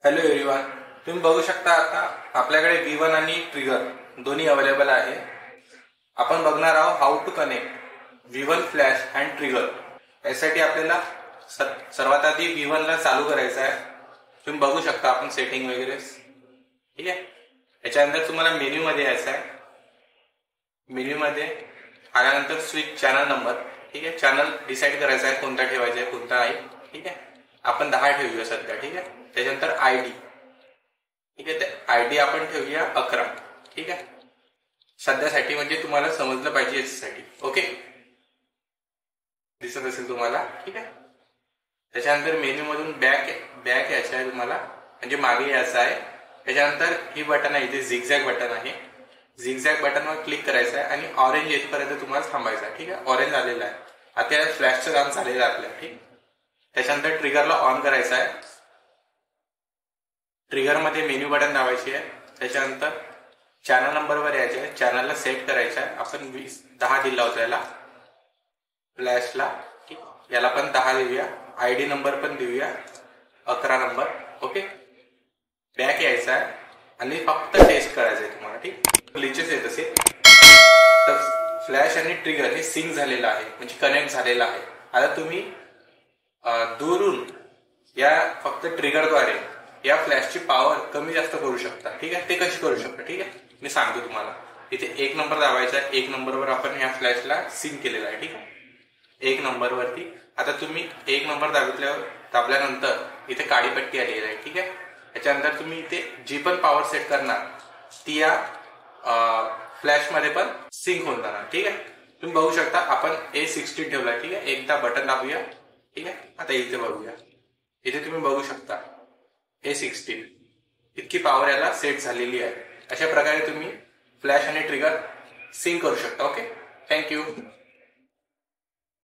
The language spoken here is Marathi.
हॅलो एव्हरीवन, तुम्ही बघू शकता आता आपल्याकडे V1 आणि ट्रिगर दोन्ही अवेलेबल आहे. आपण बघणार आहोत how to connect V1 flash and trigger. यासाठी आपल्याला सर्वात आधी V1 ला चालू करायचं आहे. तुम्ही बघू शकता आपण सेटिंग वगैरे, ठीक आहे. याच्यानंतर तुम्हाला मेन्यू मध्ये यायचं आहे. मेन्यू मध्ये आल्यानंतर स्विच चॅनल नंबर, ठीक आहे. चॅनल डिसाईड करायचा आहे कोणता ठेवायचा आहे कोणता आहे, ठीक आहे. आपण 10 ठेवूया सध्या, ठीक आहे. त्याच्यानंतर आयडी, ठीक आहे. आयडी आपण ठेवूया 11, ठीक आहे. सध्यासाठी म्हणजे तुम्हाला समजलं पाहिजे याच्यासाठी. ओके, दिसत असेल तुम्हाला, ठीक आहे. त्याच्यानंतर मेन्यू मधून बॅक यायचं आहे तुम्हाला, म्हणजे मागे यायचं आहे. त्याच्यानंतर ही बटन आहे, इथे झिगझॅग बटन आहे. झिगझॅग बटनवर क्लिक करायचं आहे आणि ऑरेंज येथपर्यंत तुम्हाला थांबायचं आहे, ठीक आहे. ऑरेंज आलेला आहे. आता फ्लॅशचं काम झालेलं आहे आपल्या, ठीक. त्याच्यानंतर ट्रिगरला ऑन करायचं आहे. ट्रिगर मध्ये मेन्यू बटन दाबायची आहे. त्याच्यानंतर चॅनल नंबरवर यायचे आहे. चॅनलला सेट करायचं आहे. आपण 10 दिला होता याला फ्लॅशला, ठीक. याला पण 10 देऊया. आयडी नंबर पण देऊया 11 नंबर. ओके, बॅक यायचा आहे आणि फक्त टेस्ट करायचं आहे तुम्हाला, ठीक. ग्लिचेस येत असेल तर फ्लॅश आणि ट्रिगर हे सिंक झालेलं आहे, म्हणजे कनेक्ट झालेलं आहे. आता तुम्ही दूरून या फक्त ट्रिगरद्वारे या फ्लॅशची पॉवर कमी जास्त करू शकता, ठीक आहे. ते कशी करू शकता, ठीक आहे, मी सांगतो तुम्हाला. इथे 1 नंबर दाबायचा. 1 नंबरवर आपण या फ्लॅशला सिंक केलेला आहे, ठीक आहे. 1 नंबरवरती आता तुम्ही 1 नंबर दाबल्यानंतर इथे काळी पट्टी आलेली आहे, ठीक आहे. त्याच्यानंतर तुम्ही इथे जी पण पॉवर सेट करणार ती या फ्लॅश मध्ये पण सिंक होऊन जाणार, ठीक आहे. तुम्ही बघू शकता आपण A16 ठेवला, ठीक आहे. एकदा बटन दाबूया, ठीक आहे. आता इथे बघूया, इथे तुम्ही बघू शकता A16 इतकी पॉवर याला सेट झालेली आहे. अशा प्रकारे तुम्ही फ्लॅश आणि ट्रिगर सिंक करू शकता. Okay, thank you.